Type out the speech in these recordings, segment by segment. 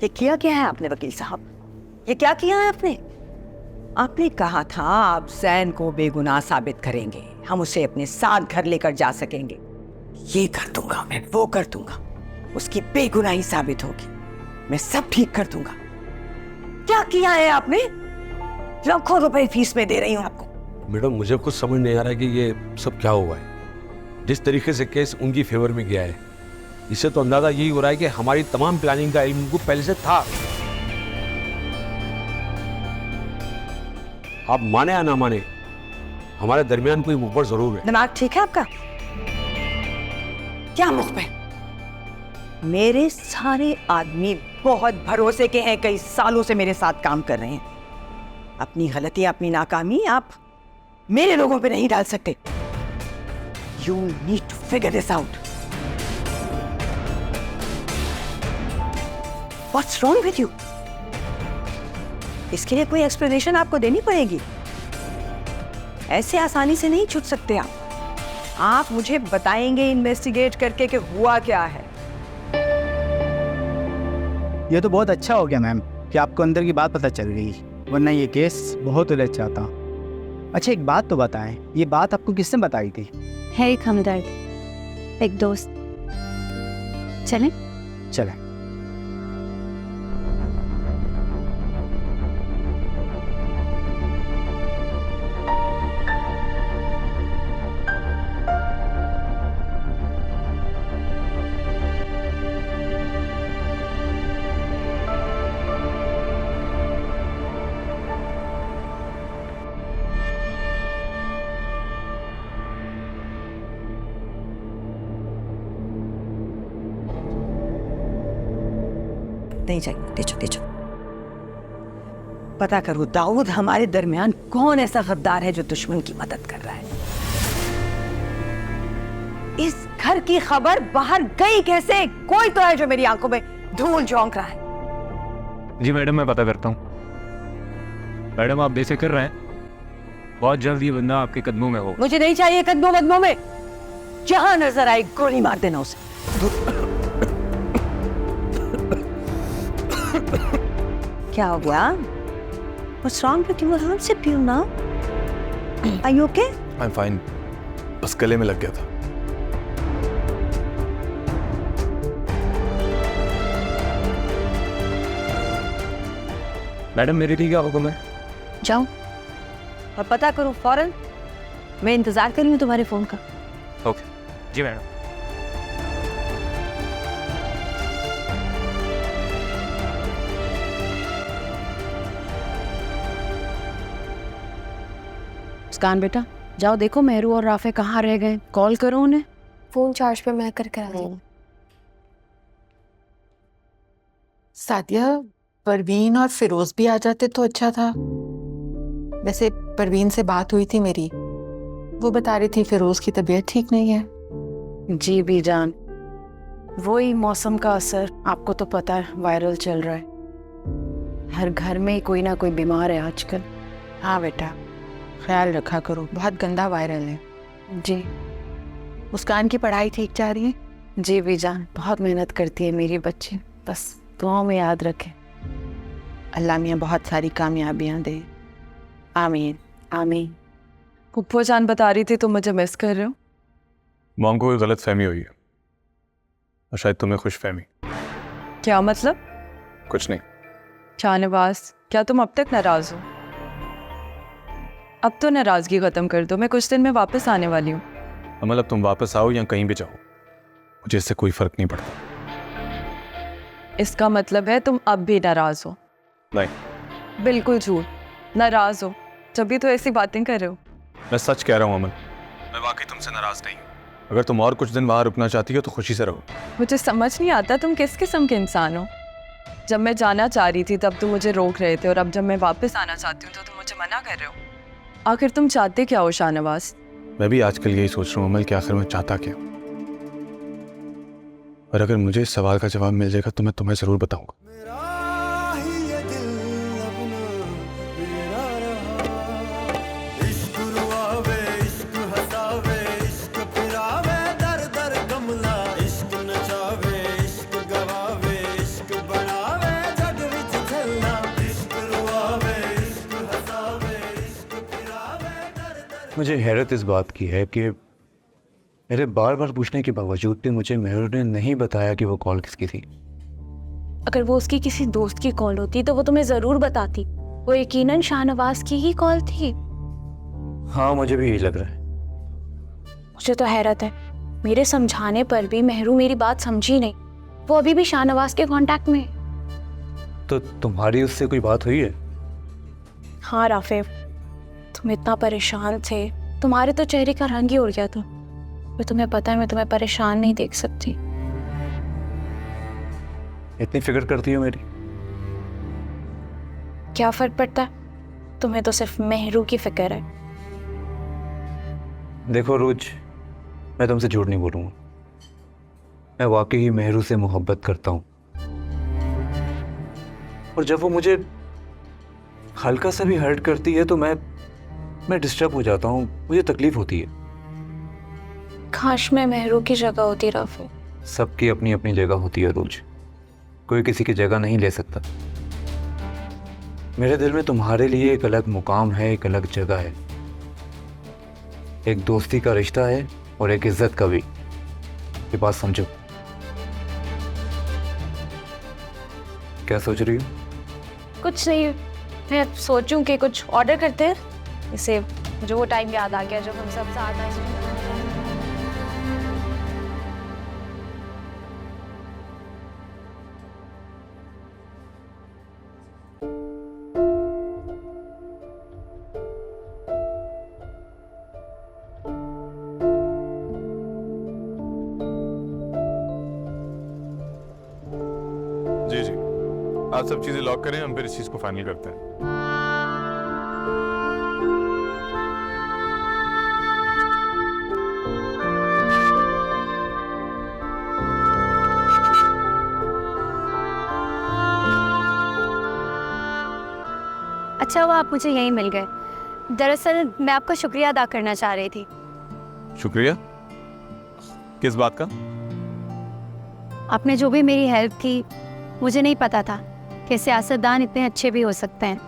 ये किया क्या है आपने वकील साहब? ये क्या किया है आपने? आपने कहा था आप जैन को बेगुनाह साबित करेंगे, हम उसे अपने साथ घर लेकर जा सकेंगे। ये कर दूंगा मैं, वो कर दूंगा, उसकी बेगुनाही साबित होगी, मैं सब ठीक कर दूंगा। क्या किया है आपने? लाखों रुपए फीस में दे रही हूं आपको। मैडम मुझे कुछ समझ नहीं आ रहा कि ये सब क्या हुआ है। जिस तरीके से केस उनकी फेवर में गया है, इससे तो अंदाजा यही हो रहा है कि हमारी तमाम प्लानिंग का इल्म उनको पहले से था। आप माने या ना माने, हमारे दरमियान कोई मुखबर जरूर है। दिमाग ठीक है आपका? क्या मुखबर? मेरे सारे आदमी बहुत भरोसे के हैं, कई सालों से मेरे साथ काम कर रहे हैं। अपनी गलती, अपनी नाकामी आप मेरे लोगों पे नहीं डाल सकते। You need to figure this out. What's wrong with you? इसके लिए कोई एक्सप्लेनेशन आपको देनी पड़ेगी। ऐसे आसानी से नहीं छूट सकते आप मुझे बताएंगे इन्वेस्टिगेट करके कि हुआ क्या है। ये तो बहुत अच्छा हो गया मैम कि आपको अंदर की बात पता चल गई, वरना ये केस बहुत उलझ जाता। अच्छा एक बात तो बताएं, ये बात आपको किसने बताई थी? है एक हमदर्द, एक दोस्त। चलें? चलें। नहीं चाहिए, दे दो। पता करो दाऊद, हमारे दरमियान कौन ऐसा गद्दार है जो दुश्मन की मदद कर रहा है? इस घर की खबर बाहर गई कैसे? कोई तो है जो मेरी आंखों में धूल झोंक रहा है। जी मैडम मैं पता करता हूँ। मैडम आप बेफिक्र रहें, बहुत जल्द ये बंदा आपके कदमों में हो। मुझे नहीं चाहिए कदमों में, जहां नजर आए गोली मार देना उसे। क्या हो गया? What's wrong with you? I'll sip you now. Are you okay? I'm fine. बस गले में लग गया था। मैडम मेरे लिए क्या हुक्म है? जाओ और पता करो फौरन। मैं इंतजार कर रही हूँ तुम्हारे फोन का। ओके जी मैडम। मुस्कान बेटा जाओ देखो मेहरू और राफे कहाँ रह गए, कॉल करो उन्हें। फोन चार्ज पे मैं करके आती हूँ। सादिया, परवीन और फिरोज भी आ जाते तो अच्छा था। वैसे परवीन से बात हुई थी मेरी, वो बता रही थी फिरोज की तबीयत ठीक नहीं है। जी भी जान, वही मौसम का असर, आपको तो पता है वायरल चल रहा है, हर घर में कोई ना कोई बीमार है आजकल। हाँ बेटा ख्याल रखा करो, बहुत गंदा वायरल है। जी। मुस्कान की पढ़ाई ठीक जा रही है? जी भी जान, बहुत मेहनत करती है मेरी बच्ची, बस दुआओं में याद रखें। अल्लाह मियाँ बहुत सारी कामयाबियाँ दे। आमीन आमीन। पुप्पो जान बता रही थी तुम मुझे मिस कर रहे हो। मॉम को कोई गलत फहमी हुई है और शायद तुम्हें खुश फहमी। क्या मतलब? कुछ नहीं। शाहनवाज, क्या तुम अब तक नाराज हो? अब तो नाराजगी खत्म कर दो, मैं कुछ दिन में वापस आने वाली हूँ। अमल अब तुम वापस आओ या कहीं भी जाओ, मुझे इससे कोई फर्क नहीं पड़ता। इसका मतलब है तुम अब भी नाराज हो? नहीं बिल्कुल झूठ, नाराज हो, तभी तो ऐसी बातें कर रहे हो। मैं सच कह रहा हूँ अमल, मैं वाकई तुमसे नाराज नहीं हूँ। अगर तुम और कुछ दिन वहाँ रुकना चाहती हो तो खुशी से रहो। मुझे समझ नहीं आता तुम किस किस्म के इंसान हो। जब मैं जाना चाह रही थी तब तुम मुझे रोक रहे थे, और अब जब मैं वापस आना चाहती हूँ तो तुम मुझे मना कर रहे हो। आखिर तुम चाहते क्या हो शाहनवाज? मैं भी आजकल यही सोच रहा हूँ अमल कि आखिर मैं चाहता क्या। और अगर मुझे इस सवाल का जवाब मिल जाएगा तो मैं तुम्हें ज़रूर बताऊंगा। मुझे हैरत इस बात की है कि मेरे बार बार पूछने के बावजूद भी मुझे मेहर ने नहीं बताया कि वो कॉल किसकी थी। अगर वो उसकी किसी दोस्त की कॉल होती तो वो तुम्हें जरूर बताती। वो यकीनन शाहनवाज की ही कॉल थी। हाँ, मुझे भी यही लग रहा है। मुझे तो हैरत है, मेरे समझाने पर भी मेहरू मेरी बात समझी नहीं। वो अभी भी शाहनवाज के कांटेक्ट में है। तो तुम्हारी उससे कोई बात हुई है? हाँ राफे, तुम इतना परेशान थे, तुम्हारे तो चेहरे का रंग ही उड़ गया था। पर तुम्हें पता है मैं तुम्हें परेशान नहीं देख सकती। इतनी फिक्र करती हो मेरी? क्या फर्क पड़ता है, तुम्हें तो सिर्फ मेहरू की फिक्र है। देखो रोज, मैं तुमसे झूठ नहीं बोलूँगा, मैं वाकई ही मेहरू से मोहब्बत करता हूँ। और जब वो मुझे हल्का सा भी हर्ट करती है तो मैं डिस्टर्ब हो जाता हूँ, मुझे तकलीफ होती है। काश मैं मेहरू की जगह होती राफे। सबकी अपनी अपनी जगह होती है रोज, कोई किसी की जगह नहीं ले सकता। मेरे दिल में तुम्हारे लिए एक अलग मुकाम है, एक अलग जगह है। एक दोस्ती का रिश्ता है और एक इज्जत का भी। ये बात समझो। क्या सोच रही हो? कुछ नहीं, मैं सोचूं कि कुछ ऑर्डर करते हैं। इसे मुझे वो टाइम याद आ गया जब हम सब साथ आए। जी जी, आप सब चीजें लॉक करें, हम फिर इस चीज को फाइनल करते हैं। अच्छा हुआ आप मुझे यहीं मिल गए। दरअसल मैं आपका शुक्रिया अदा करना चाह रही थी। शुक्रिया? किस बात का? आपने जो भी मेरी हेल्प की, मुझे नहीं पता था कि सियासतदान इतने अच्छे भी हो सकते हैं।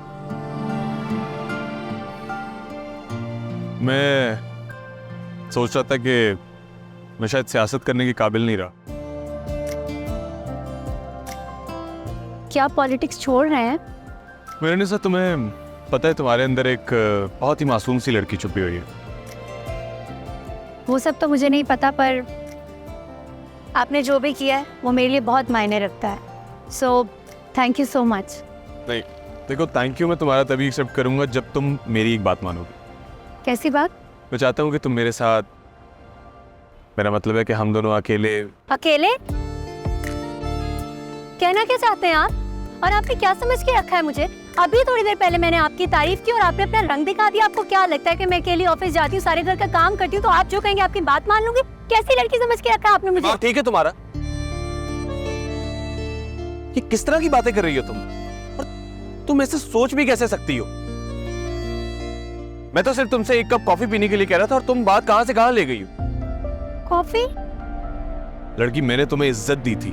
मैं सोच रहा था कि मैं शायद सियासत करने के काबिल नहीं रहा। क्या आप पॉलिटिक्स छोड़ रहे हैं? मेरे निशा, तुम्हें पता है तुम्हारे अंदर एक बहुत ही मासूम सी लड़की छुपी हुई है। वो सब तो मुझे नहीं पता, पर आपने जो भी किया है वो मेरे लिए बहुत मायने रखता है। So thank you so much. नहीं, देखो, थैंक यू मैं तुम्हारा तभी एक्सेप्ट करूंगा जब तुम मेरी एक बात मानोगे। कैसी बात? मैं चाहता हूँ कि तुम मेरे साथ, मेरा मतलब है कि हम दोनों अकेले। अकेले? कहना क्या चाहते हैं आप? और आपने क्या समझ के रखा है मुझे? अभी थोड़ी देर पहले मैंने आपकी तारीफ की और आपने अपना रंग दिखा दिया। आपको क्या लगता है कि मैं अकेली ऑफिस जाती हूँ, सारे घर का काम करती हूँ, तो आप जो कहेंगे आपकी बात मान लूंगी? कैसी लड़की समझ के रखा है आपने मुझे? ठीक है तुम्हारा, ये किस तरह की बातें कर रही हो तुम? और तुम ऐसे सोच भी कैसे सकती हो? मैं तो सिर्फ तुमसे एक कप कॉफी पीने के लिए कह रहा था और तुम बात कहां से कहां ले गई हो? कॉफी? लड़की, मैंने तुम्हें इज्जत दी थी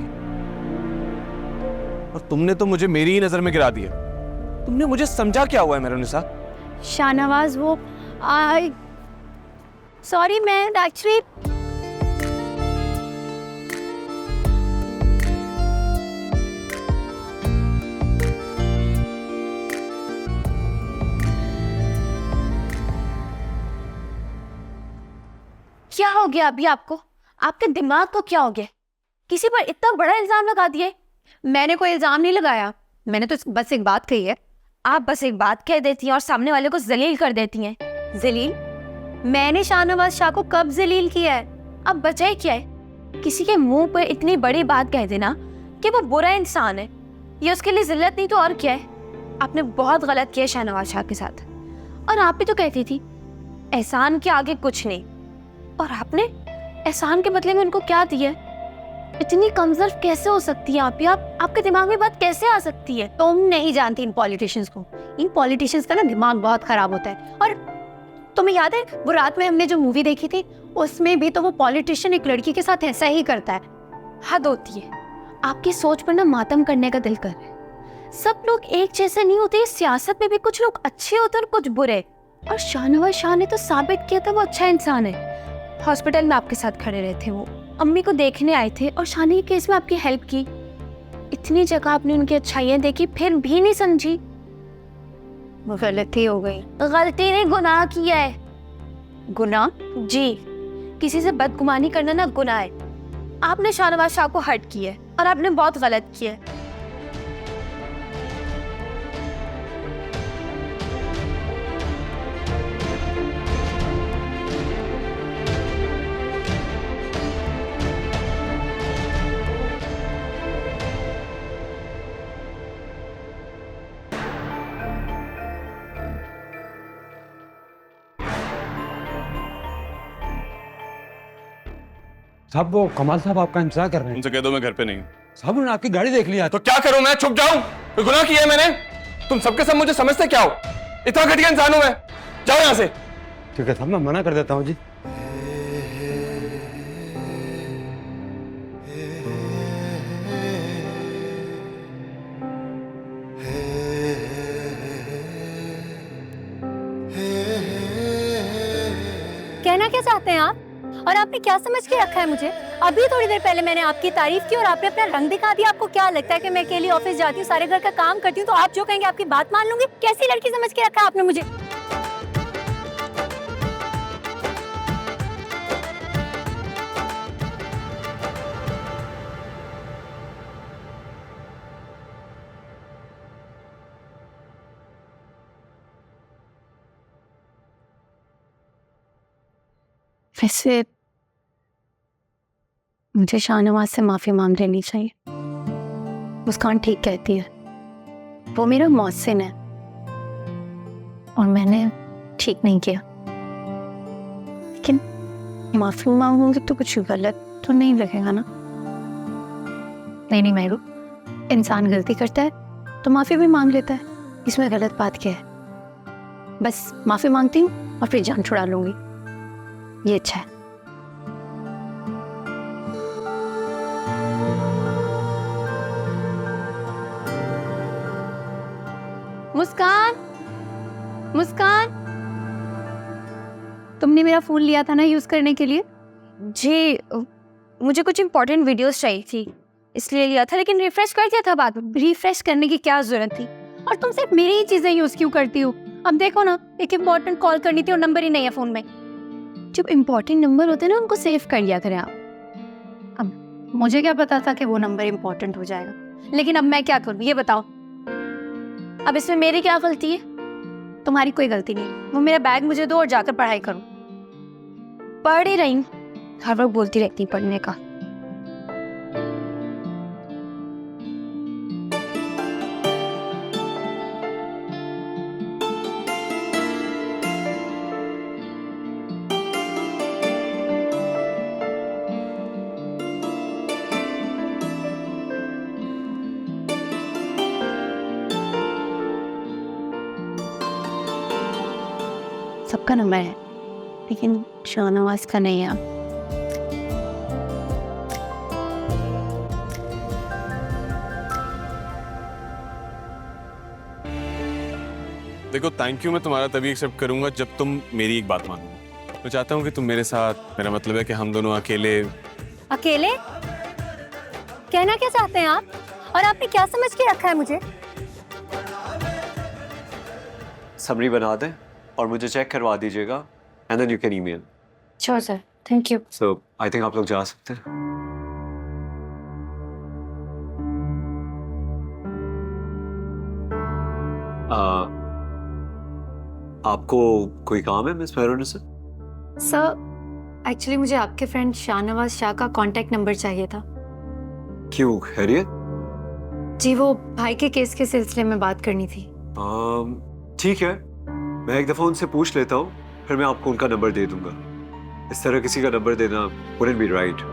और तुमने तो मुझे मेरी ही नजर में गिरा दिया। तुमने मुझे समझा क्या हुआ है मेरे निशा? शाहनवाज, वो सॉरी, मैं एक्चुअली क्या हो गया अभी आपको? आपके दिमाग को क्या हो गया? किसी पर इतना बड़ा इल्जाम लगा दिए। मैंने कोई इल्जाम नहीं लगाया, मैंने तो बस एक बात कही है। आप बस एक बात कह देती हैं और सामने वाले को जलील कर देती हैं। जलील? मैंने शाहनवाज शाह को कब जलील किया है? अब बचाए क्या है? किसी के मुंह पर इतनी बड़ी बात कह देना कि वो बुरा इंसान है, ये उसके लिए जिल्लत नहीं तो और क्या है? आपने बहुत गलत किया शाहनवाज शाह के साथ। और आप भी तो कहती थी एहसान के आगे कुछ नहीं, और आपने एहसान के बदले में उनको क्या दिया? इतनी कमजोर कैसे हो सकती है आप? आपके दिमाग में बात कैसे आ सकती है? तुम नहीं जानती इन पॉलिटिशियंस को। इन पॉलिटिशियंस का ना दिमाग बहुत खराब होता है। और तुम्हें याद है वो रात में हमने जो मूवी देखी थी, उसमें भी तो वो पॉलिटिशियन एक लड़की के साथ ऐसा ही करता है। हद होती है। आपकी सोच पर ना मातम करने का दिल कर रहा है। सब लोग एक जैसे नहीं होते। सियासत में भी कुछ लोग अच्छे होते हैं और कुछ बुरे। और शाहनवाज शाह ने तो साबित किया था वो अच्छा इंसान है। हॉस्पिटल में आपके साथ खड़े रहे थे, वो अम्मी को देखने आए थे और शाह ने केस में आपकी हेल्प की। इतनी जगह आपने उनकी अच्छाइयाँ देखी, फिर भी नहीं समझी। वो गलती हो गई। गलती नहीं, गुनाह किया है। गुनाह? जी, किसी से बदगुमानी करना ना गुनाह है। आपने शाहनवाज शाह को हर्ट किया है और आपने बहुत गलत किया है। साहब वो कमाल साहब आपका इंतजार कर रहे हैं। उनसे कह दो मैं घर पे नहीं हूँ। साहब उन्होंने आपकी गाड़ी देख लिया। तो क्या करूं मैं? छुप जाऊं? कोई गुनाह किया है मैंने? तुम सबके सब मुझे समझते क्या हो? इतना घटिया इंसान हूं मैं? जाओ यहाँ से। ठीक है साहब, मैं मना कर देता हूँ जी। कहना क्या चाहते हैं आप? और आपने क्या समझ के रखा है मुझे? अभी थोड़ी देर पहले मैंने आपकी तारीफ की और आपने अपना रंग दिखा दिया। आपको क्या लगता है कि मैं अकेली ऑफिस जाती हूँ, सारे घर का काम करती हूँ, तो आप जो कहेंगे आपकी बात मान लूंगी? कैसी लड़की समझ के रखा है आपने मुझे? वैसे मुझे शाहनवाज से माफी मांग लेनी चाहिए। मुस्कान ठीक कहती है, वो मेरा मौसिन है और मैंने ठीक नहीं किया। लेकिन माफी मांगूंगी तो कुछ गलत तो नहीं लगेगा ना? नहीं महरू, इंसान गलती करता है तो माफी भी मांग लेता है, इसमें गलत बात क्या है? बस माफी मांगती हूँ और फिर जान छुड़ा लूंगी, ये अच्छा है। मुस्कान, मुस्कान, तुमने मेरा फोन लिया था ना यूज करने के लिए? जी, मुझे कुछ इंपॉर्टेंट वीडियोस चाहिए थी इसलिए लिया था, लेकिन रिफ्रेश कर दिया था बाद में। रिफ्रेश करने की क्या जरूरत थी? और तुम सिर्फ मेरी ही चीजें यूज क्यों करती हो? अब देखो ना, एक इंपॉर्टेंट कॉल करनी थी और नंबर ही नहीं है फोन में। जब इम्पोर्टेंट नंबर होते हैं ना, उनको सेव कर लिया करें आप। अब मुझे क्या पता था कि वो नंबर इम्पोर्टेंट हो जाएगा, लेकिन अब मैं क्या करूँ ये बताओ? अब इसमें मेरी क्या गलती है? तुम्हारी कोई गलती नहीं। वो मेरा बैग मुझे दो और जाकर पढ़ाई करूँ। पढ़ ही रही हूँ, हर वक्त बोलती रहती पढ़ने का। सबका नंबर है लेकिन शाहनवाज का नहीं है। देखो, थैंक यू मैं तुम्हारा तभी एक्सेप्ट करूंगा जब तुम मेरी एक बात मानो। मैं चाहता हूँ कि तुम मेरे साथ, मेरा मतलब है कि हम दोनों अकेले। अकेले? कहना क्या चाहते हैं आप? और आपने क्या समझ के रखा है मुझे? समरी बना दें और मुझे चेक करवा दीजिएगा, and then you can email. Sure sir, thank you. So I think आप लोग जा सकते हैं। आपको कोई काम है मिस मेहरून से? सर, एक्चुअली मुझे आपके फ्रेंड शाहनवाज शाह का कांटेक्ट नंबर चाहिए था। क्यों, खैरियत? जी, वो भाई के केस के सिलसिले में बात करनी थी। ठीक है, मैं एक दफ़ा उनसे पूछ लेता हूँ, फिर मैं आपको उनका नंबर दे दूंगा। इस तरह किसी का नंबर देना wouldn't be right।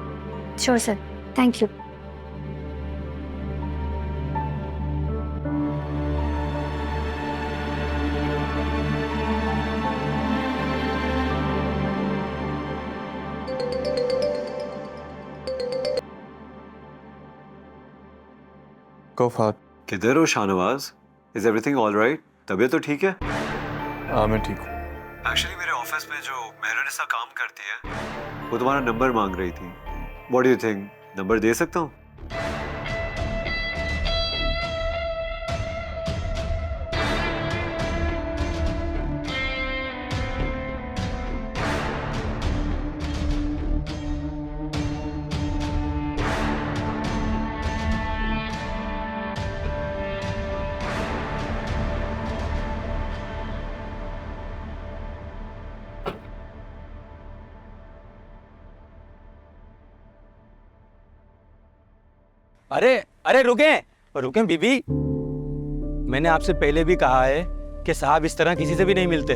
Sure sir, thank you. Go Fahad। किधर हो Shahnawaz? Is everything all right? तबीयत तो ठीक है? हाँ मैं ठीक हूँ। एक्चुअली मेरे ऑफिस में जो मेहरनिसा काम करती है वो तुम्हारा नंबर मांग रही थी। What do you think, number दे सकता हूँ? अरे अरे रुकें रुकें बीबी, मैंने आपसे पहले भी कहा है कि साहब इस तरह किसी से भी नहीं मिलते।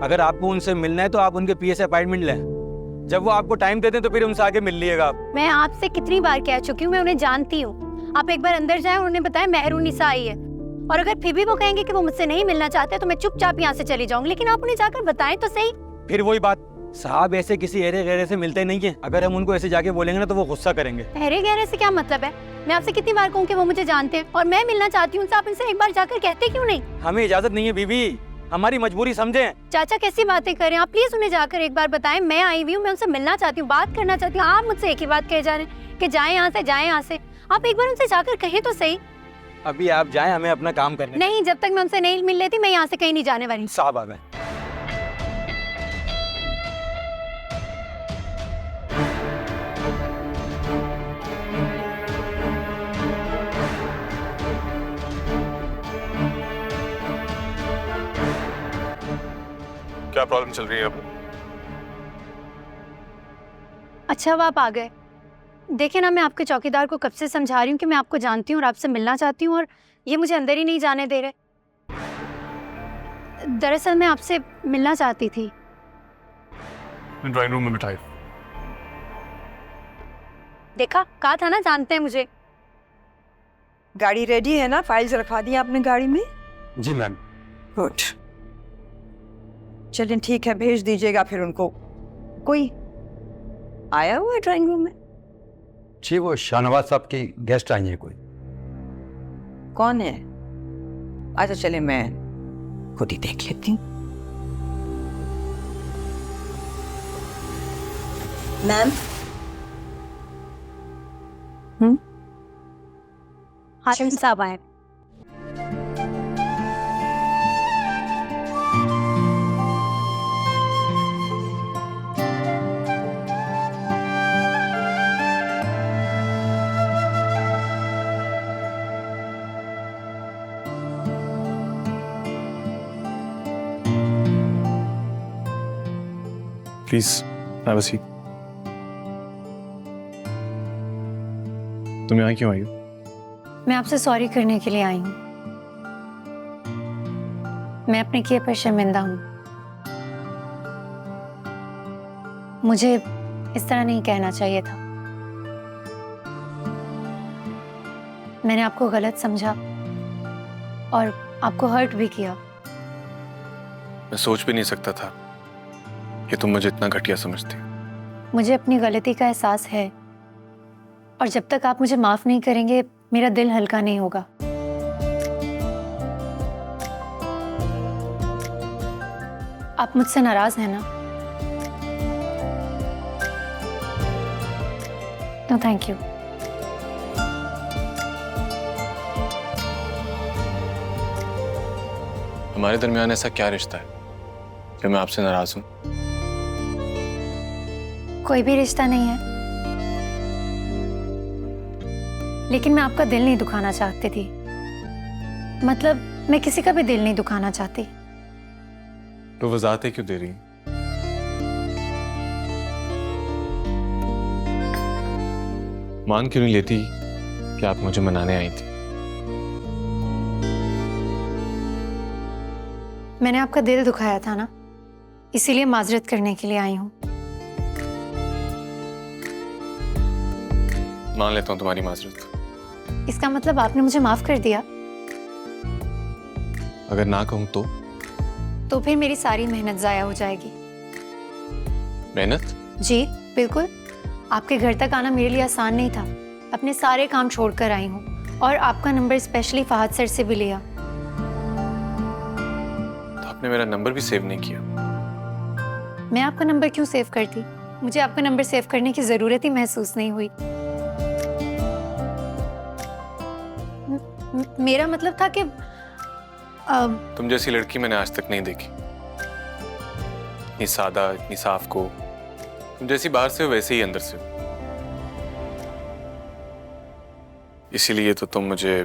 अगर आपको उनसे मिलना है तो आप उनके पीए से अपॉइंटमेंट लें। जब वो आपको टाइम देते हैं तो फिर उनसे आके मिल लीजिएगा आप। मैं आपसे कितनी बार कह चुकी हूँ, मैं उन्हें जानती हूँ। आप एक बार अंदर जाएं और उन्हें बताएं मेहरुन्निसा आई है, और अगर फिर भी वो कहेंगे कि वो मुझसे नहीं मिलना चाहते तो मैं चुपचाप यहाँ से चली जाऊंगी, लेकिन आप उन्हें जाकर बताएं तो सही। फिर वही बात, साहब ऐसे किसी एरे गहरे से मिलते नहीं है। अगर हम उनको ऐसे जाके बोलेंगे ना तो वो गुस्सा करेंगे। अरे गहरे से क्या मतलब है? मैं आपसे कितनी बार कहूँ कि वो मुझे जानते हैं और मैं मिलना चाहती हूँ, आप इनसे एक बार जाकर कहते क्यों नहीं? हमें इजाजत नहीं है बीबी, हमारी मजबूरी समझें। चाचा कैसी बातें करें आप, प्लीज उन्हें जाकर एक बार बताएं मैं आई हुई हूँ, मैं उनसे मिलना चाहती हूँ, बात करना चाहती हूँ। आप मुझसे एक ही बात कहे जा रहे हैं कि जाएं यहाँ से, जाएं यहाँ से। आप एक बार उनसे जाकर कहें तो सही। अभी आप जाएं, हमें अपना काम करने। नहीं, जब तक मैं उनसे नहीं मिल लेती मैं यहाँ से कहीं नहीं जाने वाली। साहब आ गए। क्या प्रॉब्लम चल रही है अब? अच्छा अब आप आ गए। देखिए ना, मैं आपके चौकीदार को कब से समझा रही हूँ कि मैं आपको जानती हूँ और आपसे मिलना चाहती हूँ, और ये मुझे अंदर ही नहीं जाने दे रहे। दरअसल मैं आपसे मिलना चाहती थी। ड्राइंग रूम में बिठाई। देखा, कहा था ना जानते हैं मुझे। गाड़ी रेडी है ना? फाइल्स रखवा दी आपने गाड़ी में? जी मैम। गुड, चलिए ठीक है, भेज दीजिएगा फिर उनको। कोई आया हुआ है ड्राइंग रूम में? जी वो शाहनवाज साहब की गेस्ट आई हैं कोई। कौन है? अच्छा चले, मैं खुद ही देख लेती हूँ। मैम। हाशिम साहब आए। Please have a seat. तुम यहाँ क्यों आई हो? मैं आपसे सॉरी करने के लिए आई हूँ। मैं अपने किए पर शर्मिंदा हूँ। मुझे इस तरह नहीं कहना चाहिए था। मैंने आपको गलत समझा और आपको हर्ट भी किया। मैं सोच भी नहीं सकता था कि तुम मुझे इतना घटिया समझती। मुझे अपनी गलती का एहसास है, और जब तक आप मुझे माफ नहीं करेंगे मेरा दिल हल्का नहीं होगा। आप मुझसे नाराज हैं ना? No thank you. हमारे दरमियान ऐसा क्या रिश्ता है कि मैं आपसे नाराज हूं? कोई भी रिश्ता नहीं है, लेकिन मैं आपका दिल नहीं दुखाना चाहती थी। मतलब मैं किसी का भी दिल नहीं दुखाना चाहती। तो वजाहतें क्यों दे रही हैं? मान क्यों नहीं लेती कि आप मुझे मनाने आई थी? मैंने आपका दिल दुखाया था ना, इसीलिए माजरत करने के लिए आई हूँ। मान लेता हूँ तुम्हारी माजरत। इसका मतलब आपने मुझे माफ कर दिया? अगर ना कहूँ तो फिर मेरी सारी मेहनत जाया हो जाएगी। मेहनत? जी बिल्कुल। आपके घर तक आना मेरे लिए आसान नहीं था। अपने सारे काम छोड़कर आई हूँ और आपका नंबर स्पेशली फहद सर से भी लिया। तो आपने मेरा नंबर भी सेव नहीं किया? मैं आपका नंबर क्यों सेव करती? मुझे आपका नंबर सेव करने की ज़रूरत ही महसूस नहीं हुई। मेरा मतलब था कि तुम जैसी लड़की मैंने आज तक नहीं देखी, इतनी सादा, इतनी साफ को। तुम जैसी बाहर से हो वैसे ही अंदर से हो। इसीलिए तो तुम मुझे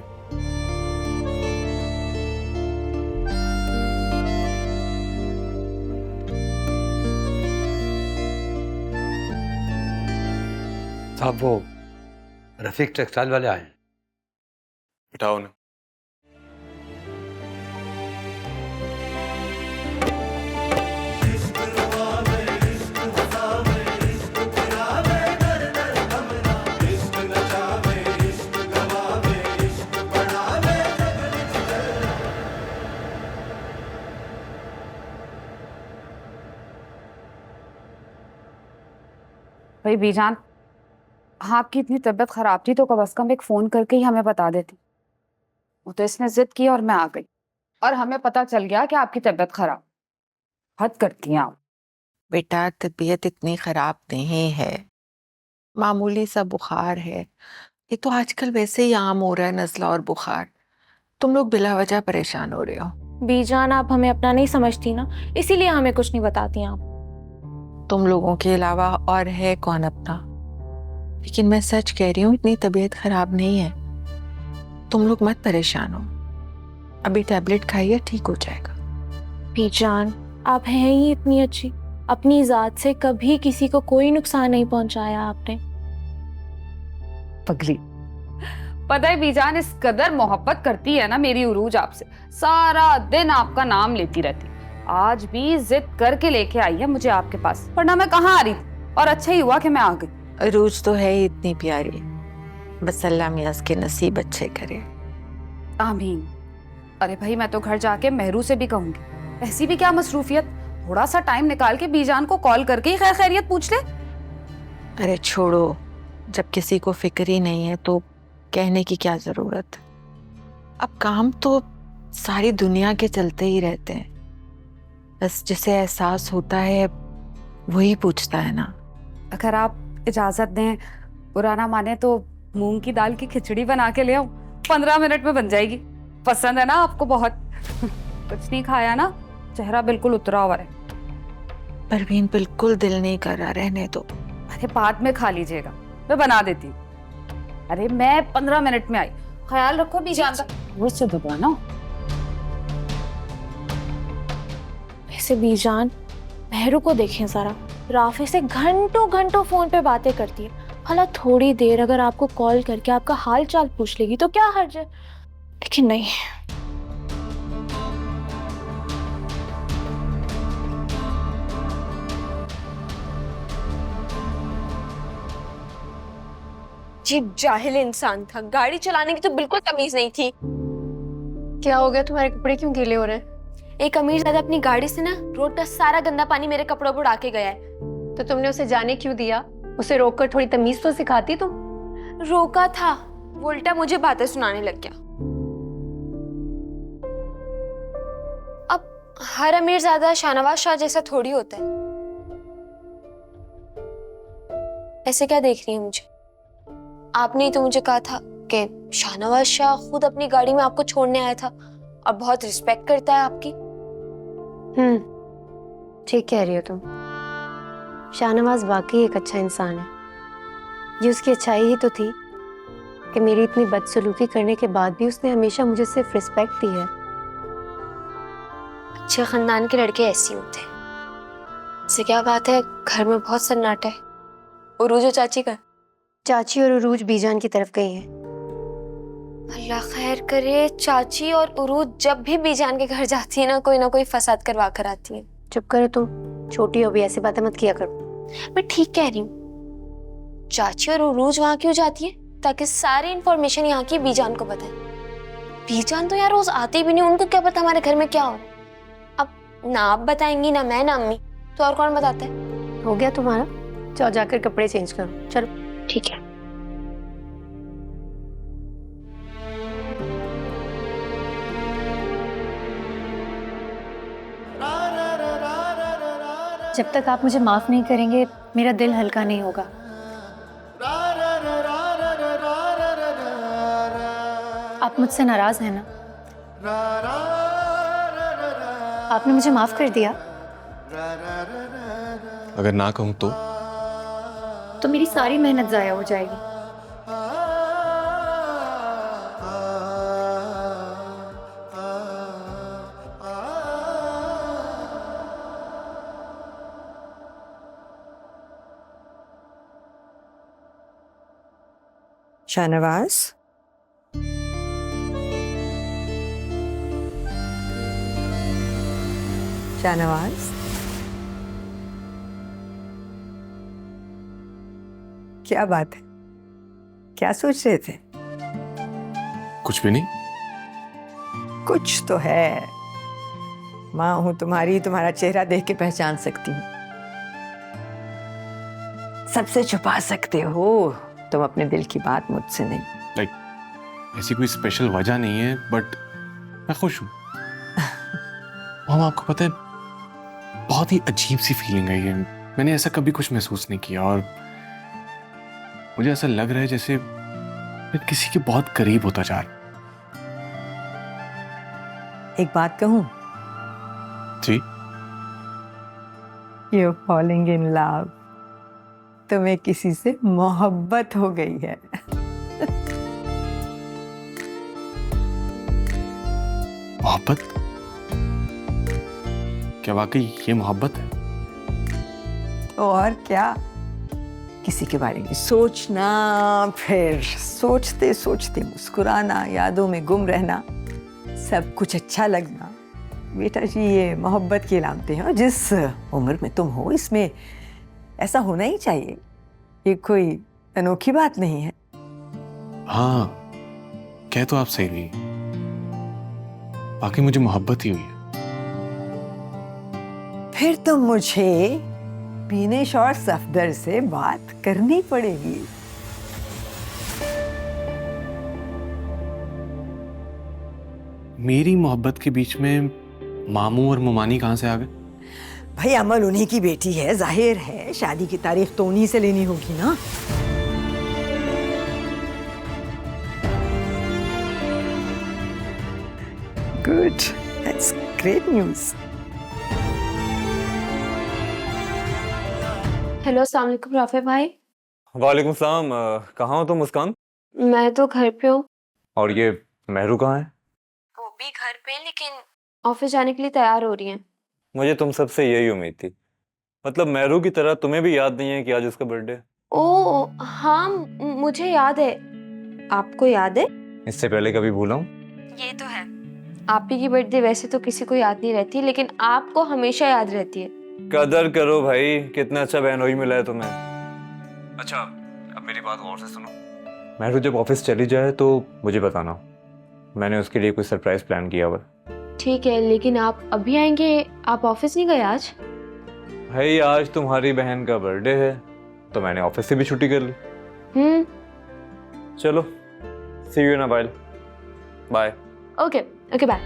साहब वो रफीक टेक्सटाइल वाले आए हैं। बिठाओ ना। भाई बीजान, हाँ आपकी इतनी तबीयत खराब थी तो कम से कम एक फोन करके ही हमें बता देती। वो तो इसने जिद की और मैं आ गई और हमें पता चल गया कि आपकी तबीयत खराब। हद करती हैं आप। बेटा तबीयत इतनी खराब नहीं है, मामूली सा बुखार है। ये तो आजकल वैसे ही आम हो रहा है, नज़ला और बुखार। तुम लोग बिला वजह परेशान हो रहे हो। बीजान, आप हमें अपना नहीं समझती ना, इसीलिए हमें कुछ नहीं बताती आप। तुम लोगों के अलावा और है कौन अपना? लेकिन मैं सच कह रही हूँ, इतनी तबीयत खराब नहीं है। तुम लोग मत परेशान हो, अभी टैबलेट खाइए, ठीक हो जाएगा। बीजान, आप हैं ही इतनी अच्छी, अपनी जात से कभी किसी को कोई नुकसान नहीं पहुंचाया आपने। पगली, पता है बीजान इस कदर मोहब्बत करती है ना मेरी उरूज आपसे, सारा दिन आपका नाम लेती रहती। आज भी जिद करके लेके आई है मुझे आपके पास, वरना मैं कहाँ आ रही थी। और अच्छा ही हुआ कि मैं आ गई। अरूज तो है ही इतनी प्यारी, बस अल्लाह मियाँ के नसीब अच्छे करे। आमीन। अरे भाई मैं तो घर जाके मेहरू से भी कहूंगी, ऐसी भी क्या मसरूफियत, थोड़ा सा टाइम निकाल के बीजान को कॉल करके ही खैर खैरियत पूछ ले। अरे छोड़ो, जब किसी को फिक्र ही नहीं है तो कहने की क्या जरूरत। अब काम तो सारी दुनिया के चलते ही रहते हैं, बस जिसे एहसास होता है वही पूछता है ना। अगर आप इजाजत दें, बुरा ना माने तो मूंग की दाल की खिचड़ी बना के ले आऊं, 15 मिनट में बन जाएगी। पसंद है ना आपको बहुत? कुछ नहीं खाया ना, चेहरा बिल्कुल उतरा हुआ है। परवीन बिल्कुल दिल नहीं कर रहा, रहने दो। अरे बाद में खा लीजिएगा, मैं बना देती हूँ। अरे मैं 15 मिनट में आई, ख्याल रखो बीजान का। मुझसे दबाना। वैसे बीजान, मेहरू को देखें जरा, राफी से घंटों घंटों फोन पे बातें करती है। भला थोड़ी देर अगर आपको कॉल करके आपका हाल चाल पूछ लेगी तो क्या हर्ज है, लेकिन नहीं। अजीब जाहिल इंसान था, गाड़ी चलाने की तो बिल्कुल तमीज नहीं थी। क्या हो गया, तुम्हारे कपड़े क्यों गीले हो रहे हैं? एक अमीरजादा अपनी गाड़ी से ना रोड का सारा गंदा पानी मेरे कपड़ों पर उड़ा के गया है। तो तुमने उसे जाने क्यों दिया? उसे रोककर थोड़ी तमीज तो सिखाती तुम। रोका था, वो उल्टा मुझे बातें सुनाने लग गया। अब हर अमीरजादा शाहनवाज शाह जैसा थोड़ी होता है। ऐसे क्या देख रही है मुझे? आपने ही तो मुझे कहा था कि शाहनवाज शाह खुद अपनी गाड़ी में आपको छोड़ने आया था और बहुत रिस्पेक्ट करता है आपकी। ठीक कह रही हो तुम। शाहनवाज वाकई एक अच्छा इंसान है। ये उसकी अच्छाई ही तो थी कि मेरी इतनी बदसलूकी करने के बाद भी उसने हमेशा मुझे सिर्फ रिस्पेक्ट दी है। अच्छे खानदान के लड़के ऐसे होते हैं। इससे क्या बात है, घर में बहुत सन्नाटा है। उरूज और चाची का? चाची और उरूज बीजान की तरफ गई है। अल्लाह खैर करे। चाची और उरूज जब भी बीजान के घर जाती है ना कोई फसाद करवा कर आती है। चुप करो तुम, छोटी हो भी, ऐसी बातें मत किया करो। मैं ठीक कह रही हूँ। चाची और उरूज वहां क्यों जाती है? ताकि सारी इंफॉर्मेशन यहाँ की बीजान को बताए। बीजान तो यार रोज आती भी नहीं, उनको क्या पता हमारे घर में क्या हो रहा है। अब ना आप बताएंगी, ना मैं, ना अम्मी, तो और कौन बताता है? हो गया तुम्हारा, जाओ जाकर कपड़े चेंज करो। चलो ठीक है। जब तक आप मुझे माफ नहीं करेंगे मेरा दिल हल्का नहीं होगा। आप मुझसे नाराज हैं ना? आपने मुझे माफ कर दिया? अगर ना कहूँ तो मेरी सारी मेहनत जाया हो जाएगी। शाहनवाज, शाहनवाज, क्या बात है? क्या सोच रहे थे? कुछ भी नहीं। कुछ तो है। माँ हूं तुम्हारी, तुम्हारा चेहरा देख के पहचान सकती हूँ। सबसे छुपा सकते हो तुम अपने दिल की बात, मुझसे नहीं। ऐसी कोई स्पेशल वजह नहीं है, बट मैं खुश हूँ। आपको पता है, बहुत ही अजीब सी फीलिंग है ये। मैंने ऐसा कभी कुछ महसूस नहीं किया और मुझे ऐसा लग रहा है जैसे मैं किसी के बहुत करीब होता जा रहा। एक बात कहूँ? जी। You're falling in love. तुम्हें किसी से मोहब्बत हो गई है। मोहब्बत? क्या वाकई ये मोहब्बत है? और क्या, किसी के बारे में सोचना, फिर सोचते सोचते मुस्कुराना, यादों में गुम रहना, सब कुछ अच्छा लगना, बेटा जी ये मोहब्बत की अलामतें हैं। और जिस उम्र में तुम हो इसमें ऐसा होना ही चाहिए। ये कोई अनोखी बात नहीं है। हाँ, कह तो आप सही रही। बाकी मुझे मोहब्बत ही हुई है। फिर तो मुझे बीनेश और सफदर से बात करनी पड़ेगी। मेरी मोहब्बत के बीच में मामू और मुमानी कहाँ से आ गए? भाई अमल उन्हीं की बेटी है, जाहिर है शादी की तारीख तो उन्हीं से लेनी होगी ना। Good, that's great news. Hello, अस्सलाम वालेकुम राफे भाई। वालेकुम सलाम। कहाँ हो तुम मुस्कान? मैं तो घर पे हूँ। और ये महरू कहाँ है? वो भी घर पे, लेकिन ऑफिस जाने के लिए तैयार हो रही हैं। मुझे तुम सबसे यही उम्मीद थी। मतलब महरू की तरह तुम्हें भी याद नहीं है कि आज उसका बर्थडे? ओ हाँ, मुझे याद है। आपको याद है? इससे पहले कभी भूला हूँ? ये तो है। आप ही की बर्थडे वैसे तो किसी को याद नहीं रहती, लेकिन आपको हमेशा याद रहती है। कदर करो भाई, कितना अच्छा बहनोई मिला है तुम्हें। अच्छा, अब मेरी बात गौर से सुनो। महरू जब ऑफिस चली जाए तो मुझे बताना, मैंने उसके लिए कोई सरप्राइज प्लान किया हुआ। ठीक है, लेकिन आप अभी आएंगे? आप ऑफिस नहीं गए आज? भाई आज तुम्हारी बहन का बर्थडे है तो मैंने ऑफिस से भी छुट्टी कर ली। चलो, see you in a while. Bye. Okay okay, bye.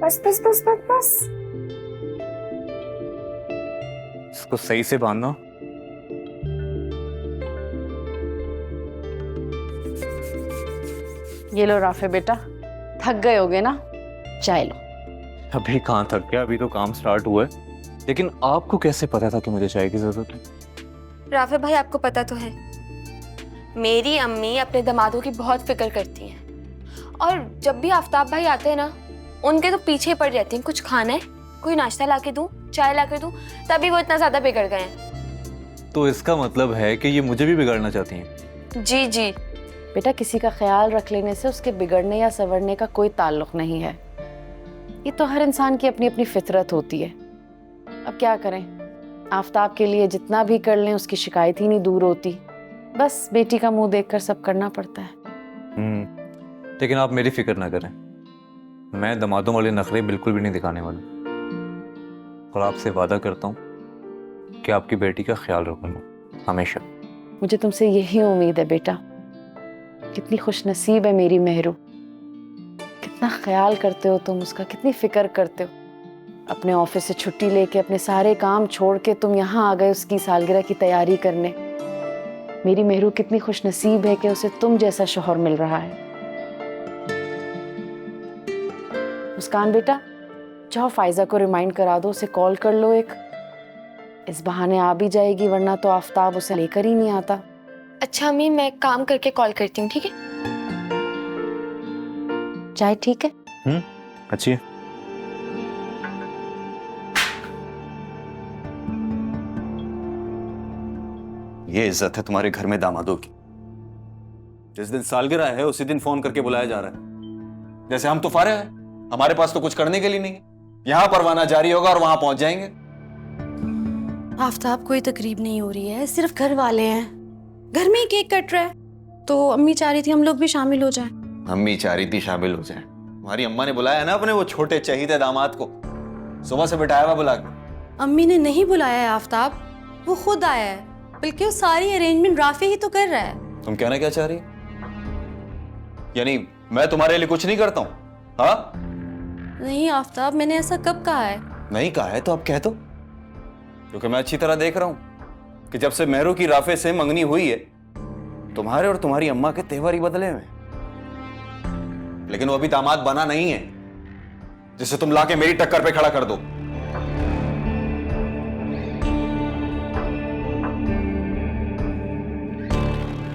बस बस बस बस बस। इसको सही से बांधना। ये लो राफे बेटा, थक गए होगे ना, चाय लो। अभी कहाँ थक गया, अभी तो काम स्टार्ट हुआ है। लेकिन आपको कैसे पता था कि मुझे चाय की जरूरत है? राफे भाई, आपको पता तो है मेरी अम्मी अपने दामादों की बहुत फिक्र करती हैं, और जब भी आफ्ताब भाई आते हैं ना उनके तो पीछे पड़ जाती हैं। कुछ खाना है, कोई नाश्ता ला के दूं, चाय ला के दूं, तभी वो इतना ज्यादा बिगड़ गए हैं। तो इसका मतलब है कि ये मुझे भी बिगाड़ना चाहती हैं? जी जी। बेटा, किसी का ख्याल रख लेने से उसके बिगड़ने या संवरने का कोई ताल्लुक नहीं है। ये तो हर इंसान की अपनी अपनी फितरत होती है। अब क्या करें, आफ्ताब के लिए जितना भी कर लें उसकी शिकायत ही नहीं दूर होती। बस बेटी का मुंह देखकर सब करना पड़ता है। लेकिन आप मेरी फिक्र ना करें, मैं दामादों वाले नखरे बिल्कुल भी नहीं दिखाने वाला। और आपसे वादा करता हूँ कि आपकी बेटी का ख्याल रखूंगा हमेशा। मुझे तुमसे यही उम्मीद है बेटा। कितनी खुशनसीब है मेरी मेहरू, कितना ख्याल करते हो तुम उसका, कितनी फिक्र करते हो। अपने ऑफिस से छुट्टी लेके अपने सारे काम छोड़ के तुम यहाँ आ गए उसकी सालगिरह की तैयारी करने। मेरी मेहरू कितनी खुशनसीब है कि उसे तुम जैसा शौहर मिल रहा है। मुस्कान बेटा, जाओ फाइजा को रिमाइंड करा दो, उसे कॉल कर लो एक। इस बहाने आ भी जाएगी, वरना तो आफताब उसे लेकर ही नहीं आता। अच्छा अम्मी, मैं काम करके कॉल करती हूँ, ठीक है? चाय ठीक है? अच्छी है। ये इज्जत है तुम्हारे घर में दामादों की। जिस दिन सालगिरह है उसी दिन फोन करके बुलाया जा रहा है, जैसे हम तो फारे हैं, हमारे पास तो कुछ करने के लिए नहीं है। यहां परवाना जारी होगा और वहां पहुंच जाएंगे। आफ्ताब, कोई तकरीब नहीं हो रही है, सिर्फ घर वाले हैं। घर में ही केक कट रहा है, तो अम्मी चाह रही थी हम लोग भी शामिल हो जाएं। अम्मी चाह रही थी शामिल हो जाए। हमारी अम्मा ने बुलाया ना अपने वो छोटे चहीते दामाद को, सुबह से बिठाया हुआ बुला के। अम्मी ने नहीं बुलाया है आफ्ताब, वो खुद आया है, बल्कि वो सारी अरेंजमेंट राफे ही तो कर रहा है। तुम कहना क्या चाह रही? यानी मैं तुम्हारे लिए कुछ नहीं करता हूँ? हाँ? नहीं आफ्ताब, मैंने ऐसा कब कहा है? नहीं कहा है तो अब कह दो, क्योंकि मैं अच्छी तरह देख रहा हूं कि जब से मेहरू की राफे से मंगनी हुई है, तुम्हारे और तुम्हारी अम्मा के तेवर ही बदले हुए। लेकिन वो अभी दामाद बना नहीं है जिसे तुम लाके मेरी टक्कर पे खड़ा कर दो।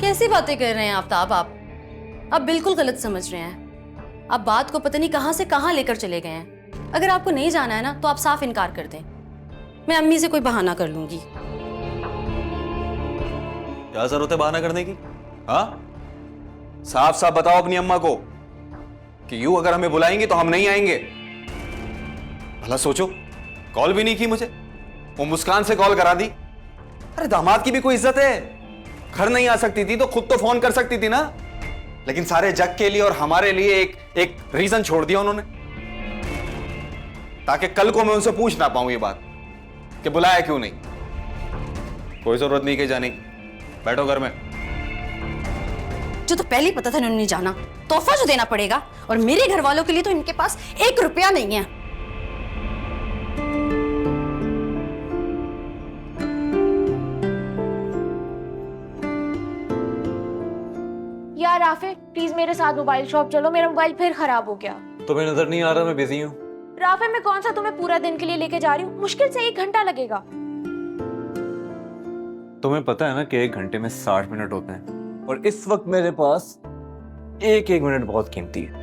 कैसी बातें कर रहे हैं आफ्ताब आप बिल्कुल गलत समझ रहे हैं। आप बात को पता नहीं कहां से कहां लेकर चले गए हैं। अगर आपको नहीं जाना है ना, तो आप साफ इनकार कर दें, मैं अम्मी से कोई बहाना कर लूंगी। क्या जरूरत है बहाना करने की? हाँ, साफ साफ बताओ अपनी अम्मा को कि यूं अगर हमें बुलाएंगी तो हम नहीं आएंगे। भला सोचो, कॉल भी नहीं की मुझे, वो मुस्कान से कॉल करा दी। अरे दामाद की भी कोई इज्जत है। घर नहीं आ सकती थी तो खुद तो फोन कर सकती थी ना, लेकिन सारे जग के लिए और हमारे लिए एक रीजन छोड़ दिया उन्होंने, ताकि कल को मैं उनसे पूछ ना पाऊं ये बात कि बुलाया क्यों नहीं। कोई जरूरत नहीं कि जाने की, बैठो घर में। जो तो पहले ही पता था इन्होंने नहीं जाना, तोहफा जो देना पड़ेगा, और मेरे घर वालों के लिए तो इनके पास 1 रुपया नहीं है। यार राफे, प्लीज मेरे साथ मोबाइल शॉप चलो, मेरा मोबाइल फिर खराब हो गया। तुम्हें नजर नहीं आ रहा मैं बिजी हूँ? राफे, मैं कौन सा तुम्हें पूरा दिन के लिए लेके जा रही हूँ, मुश्किल से 1 घंटा लगेगा। तुम्हें पता है ना कि 1 घंटे में 60 मिनट होते हैं, और इस वक्त मेरे पास एक मिनट बहुत कीमती है।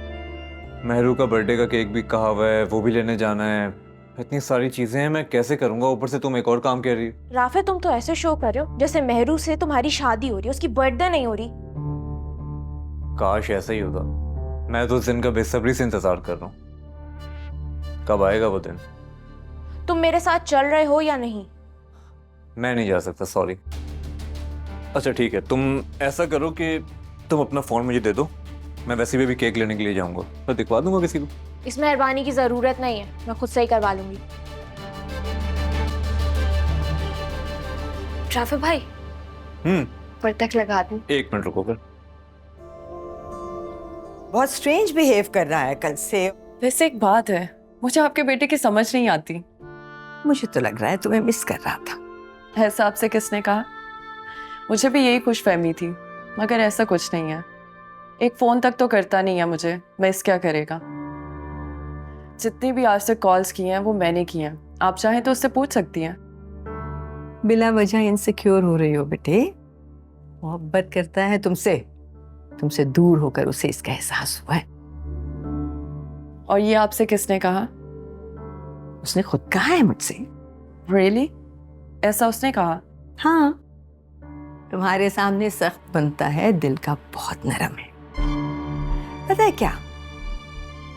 मेहरू का बर्थडे का केक भी कहा हुआ है, वो भी लेने जाना है, इतनी सारी चीजें हैं, मैं कैसे करूंगा? ऊपर से तुम एक और काम कह रही हो। राफे, तुम तो ऐसे शो कर रहे हो जैसे मेहरू से तुम्हारी शादी हो रही है, उसकी बर्थडे नहीं हो रही। काश ऐसा ही होता। मैं तो उस दिन का बेसब्री से इंतजार कर रहा हूँ। कब आएगा वो दिन? तुम मेरे साथ चल रहे हो या नहीं? मैं नहीं जा सकता, सॉरी। अच्छा ठीक है, तुम ऐसा करो कि तुम अपना फोन मुझे दे दो, मैं वैसे भी अभी केक लेने के लिए जाऊंगा, तो दिखवा दूंगा किसी को। इस मेहरबानी की जरूरत नहीं है, मैं खुद से ही करवा लूंगी। राफे भाई, पर तक लगा दूं? 1 मिनट रुको कर। बहुत स्ट्रेंज बिहेव कर रहा है कल से। वैसे एक बात है, मुझे आपके बेटे की समझ नहीं आती। मुझे तो लग रहा है तुम्हें मिस कर रहा था। ऐसा आपसे किसने कहा? मुझे भी यही खुशफहमी थी, मगर ऐसा कुछ नहीं है। एक फोन तक तो करता नहीं है मुझे, मिस क्या करेगा? जितनी भी आज तक कॉल्स की हैं वो मैंने की हैं, आप चाहें तो उससे पूछ सकती हैं। बिला वजह इनसिक्योर हो रही हो बेटे। मोहब्बत करता है तुमसे दूर होकर उसे इसका एहसास हुआ है। और ये आपसे किसने कहा? उसने खुद कहा है मुझसे। Really? ऐसा उसने कहा? हाँ, तुम्हारे सामने सख्त बनता है, दिल का बहुत नरम है। पता है क्या,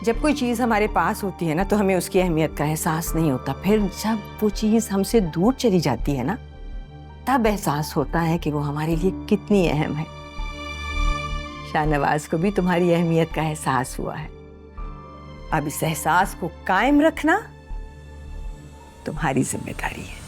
जब कोई चीज हमारे पास होती है ना, तो हमें उसकी अहमियत का एहसास नहीं होता। फिर जब वो चीज हमसे दूर चली जाती है ना, तब एहसास होता है कि वो हमारे लिए कितनी अहम है। शाहनवाज को भी तुम्हारी अहमियत का एहसास हुआ है। अब इस एहसास को कायम रखना तुम्हारी जिम्मेदारी है।